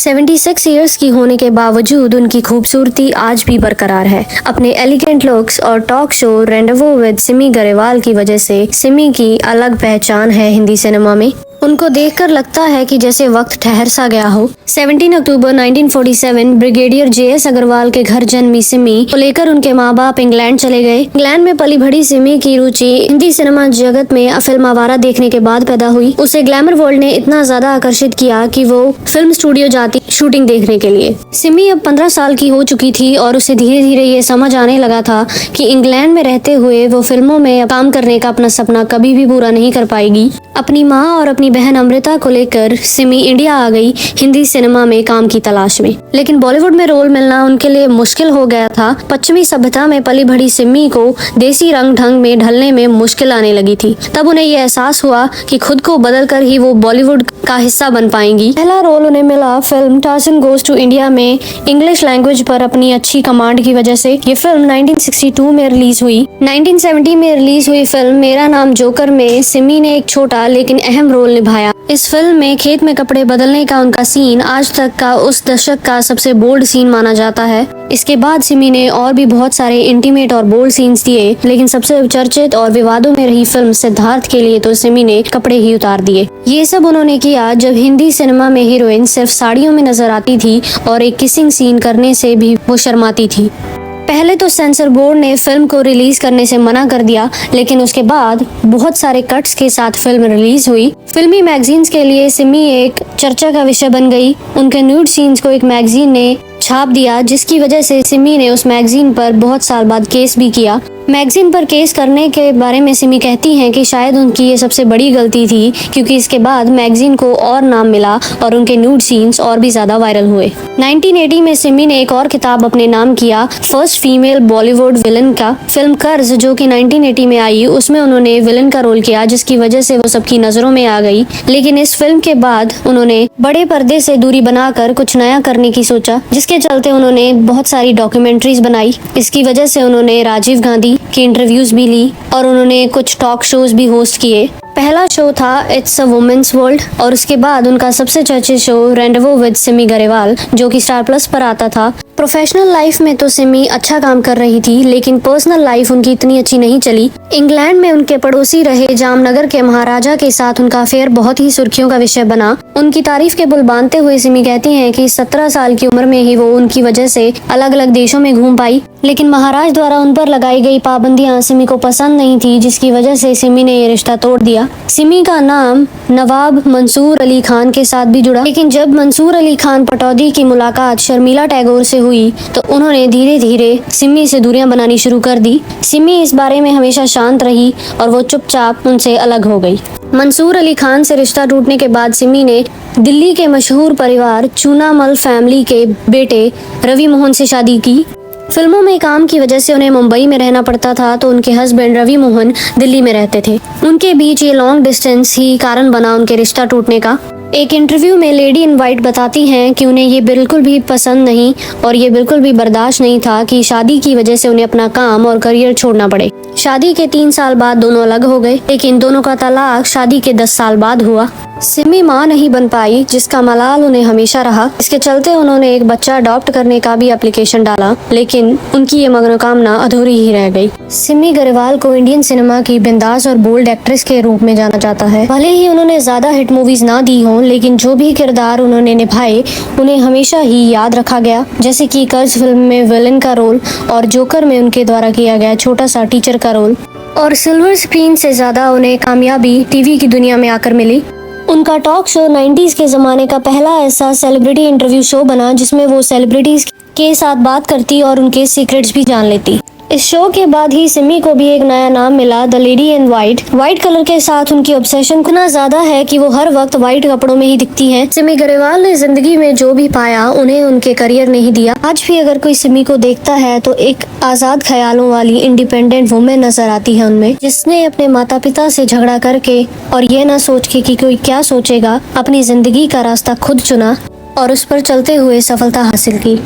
76 years की होने के बावजूद उनकी खूबसूरती आज भी बरकरार है। अपने एलिगेंट लुक्स और talk show rendezvous with Simi Garewal की वजह से सिमी की अलग पहचान है हिंदी सिनेमा में। उनको देखकर लगता है कि जैसे वक्त ठहर सा गया हो। 17 अक्टूबर 1947 ब्रिगेडियर JS अग्रवाल के घर जन्मी सिमी को लेकर उनके माँ बाप इंग्लैंड चले गए। इंग्लैंड में पली बड़ी सिमी की रुचि हिंदी सिनेमा जगत में फिल्म आवारा देखने के बाद पैदा हुई। उसे ग्लैमर वर्ल्ड ने इतना ज्यादा आकर्षित किया कि वो फिल्म स्टूडियो जाती शूटिंग देखने के लिए। सिमी अब 15 साल की हो चुकी थी और उसे धीरे धीरे ये समझ आने लगा था कि इंग्लैंड में रहते हुए वो फिल्मों में काम करने का अपना सपना कभी भी पूरा नहीं कर पाएगी। अपनी माँ और अपनी बहन अमृता को लेकर सिमी इंडिया आ गई हिंदी सिनेमा में काम की तलाश में, लेकिन बॉलीवुड में रोल मिलना उनके लिए मुश्किल हो गया था। पश्चिमी सभ्यता में पली बड़ी सिमी को देसी रंग ढंग में ढलने में मुश्किल आने लगी थी। तब उन्हें यह एहसास हुआ कि खुद को बदल कर ही वो बॉलीवुड का हिस्सा बन पाएंगी। पहला रोल उन्हें मिला film Tarzan goes to India में इंग्लिश लैंग्वेज पर अपनी अच्छी कमांड की वजह से। ये फिल्म 1962 में रिलीज हुई। 1970 में रिलीज हुई फिल्म मेरा नाम जोकर में सिमी ने एक छोटा लेकिन अहम रोल निभाया। इस फिल्म में खेत में कपड़े बदलने का उनका सीन आज तक का उस दशक का सबसे बोल्ड सीन माना जाता है। इसके बाद सिमी ने और भी बहुत सारे इंटीमेट और बोल्ड सीन्स दिए, लेकिन सबसे चर्चित और विवादों में रही फिल्म सिद्धार्थ के लिए तो सिमी ने कपड़े ही उतार दिए। ये सब उन्होंने किया जब हिंदी सिनेमा में हीरोइन सिर्फ साड़ियों में नजर आती थी और एक किसिंग सीन करने से भी वो शर्माती थी। पहले तो सेंसर बोर्ड ने फिल्म को रिलीज करने से मना कर दिया, लेकिन उसके बाद बहुत सारे कट्स के साथ फिल्म रिलीज हुई। फिल्मी मैगजीन्स के लिए सिमी एक चर्चा का विषय बन गई। उनके न्यूड सीन्स को एक मैगजीन ने छाप दिया, जिसकी वजह से सिमी ने उस मैगजीन पर बहुत साल बाद केस भी किया। मैगजीन पर केस करने के बारे में सिमी कहती हैं कि शायद उनकी ये सबसे बड़ी गलती थी, क्योंकि इसके बाद मैगजीन को और नाम मिला और उनके न्यूड सीन्स और भी ज्यादा वायरल हुए। 1980 में सिमी ने एक और खिताब अपने नाम किया, फर्स्ट फीमेल बॉलीवुड विलन का। फिल्म कर्ज जो कि 1980 में आई, उसमें उन्होंने विलन का रोल किया, जिसकी वजह से वो सबकी नजरों में आ गई। लेकिन इस फिल्म के बाद उन्होंने बड़े पर्दे से दूरी बनाकर कुछ नया करने की सोचा, जिसके चलते उन्होंने बहुत सारी डॉक्यूमेंट्रीज बनाई। इसकी वजह से उन्होंने राजीव गांधी की इंटरव्यूज भी ली और उन्होंने कुछ टॉक शोज भी होस्ट किए। पहला शो था इट्स अ वुमेन्स वर्ल्ड और उसके बाद उनका सबसे चर्चित show rendezvous with Simi Grewal, जो कि स्टार प्लस पर आता था। प्रोफेशनल लाइफ में तो सिमी अच्छा काम कर रही थी, लेकिन पर्सनल लाइफ उनकी इतनी अच्छी नहीं चली। इंग्लैंड में उनके पड़ोसी रहे जामनगर के महाराजा के साथ उनका अफेयर बहुत ही सुर्खियों का विषय बना। उनकी तारीफ के बुल बांधते हुए सिमी कहती हैं कि 17 साल की उम्र में ही वो उनकी वजह से अलग अलग देशों में घूम पाई, लेकिन महाराज द्वारा उन पर लगाई गई पाबंदियां सिमी को पसंद नहीं थी, जिसकी वजह से सिमी ने ये रिश्ता तोड़ दिया। सिमी का नाम नवाब मंसूर अली खान के साथ भी जुड़ा, लेकिन जब मंसूर अली खान पटौदी की मुलाकात शर्मिला टैगोर से हुई तो उन्होंने धीरे धीरे सिमी से दूरियां बनानी शुरू कर दी। सिमी इस बारे में हमेशा शांत रही और वो चुपचाप उनसे अलग हो गई। मंसूर अली खान से रिश्ता टूटने के बाद सिमी ने दिल्ली के मशहूर परिवार चूनामल फैमिली के बेटे रवि मोहन से शादी की। फिल्मों में काम की वजह से उन्हें मुंबई में रहना पड़ता था, तो उनके हस्बैंड रवि मोहन दिल्ली में रहते थे। उनके बीच ये लॉन्ग डिस्टेंस ही कारण बना उनके रिश्ता टूटने का। एक इंटरव्यू में लेडी इन वाइट बताती हैं कि उन्हें ये बिल्कुल भी पसंद नहीं और ये बिल्कुल भी बर्दाश्त नहीं था कि शादी की वजह से उन्हें अपना काम और करियर छोड़ना पड़े। शादी के 3 साल बाद दोनों अलग हो गए, लेकिन दोनों का तलाक शादी के 10 साल बाद हुआ। सिमी माँ नहीं बन पाई, जिसका मलाल उन्हें हमेशा रहा। इसके चलते उन्होंने एक बच्चा अडॉप्ट करने का भी एप्लीकेशन डाला, लेकिन उनकी ये मनोकामना अधूरी ही रह गई। सिमी गरेवाल को इंडियन सिनेमा की बिंदास और बोल्ड एक्ट्रेस के रूप में जाना जाता है। भले ही उन्होंने ज्यादा हिट मूवीज ना दी हों, लेकिन जो भी किरदार उन्होंने निभाए उन्हें हमेशा ही याद रखा गया, जैसे कि कर्ज फिल्म में विलन का रोल और जोकर में उनके द्वारा किया गया छोटा सा टीचर का रोल। और सिल्वर स्क्रीन से ज्यादा उन्हें कामयाबी टीवी की दुनिया में आकर मिली। उनका टॉक शो 90s के ज़माने का पहला ऐसा सेलिब्रिटी इंटरव्यू शो बना, जिसमें वो सेलिब्रिटीज के साथ बात करती और उनके सीक्रेट्स भी जान लेती। इस शो के बाद ही सिमी को भी एक नया नाम मिला, the lady in white. White colour के साथ उनकी ऑब्सेशन इतना ज्यादा है कि वो हर वक्त व्हाइट कपड़ों में ही दिखती हैं। सिमी गरेवाल ने जिंदगी में जो भी पाया उन्हें उनके करियर ने ही दिया। आज भी अगर कोई सिमी को देखता है तो एक आजाद ख्यालों वाली इंडिपेंडेंट वुमेन नजर आती है उनमें, जिसने अपने माता पिता से झगड़ा करके और ये ना सोच के कि कोई क्या सोचेगा, अपनी जिंदगी का रास्ता खुद चुना और उस पर चलते हुए सफलता हासिल की।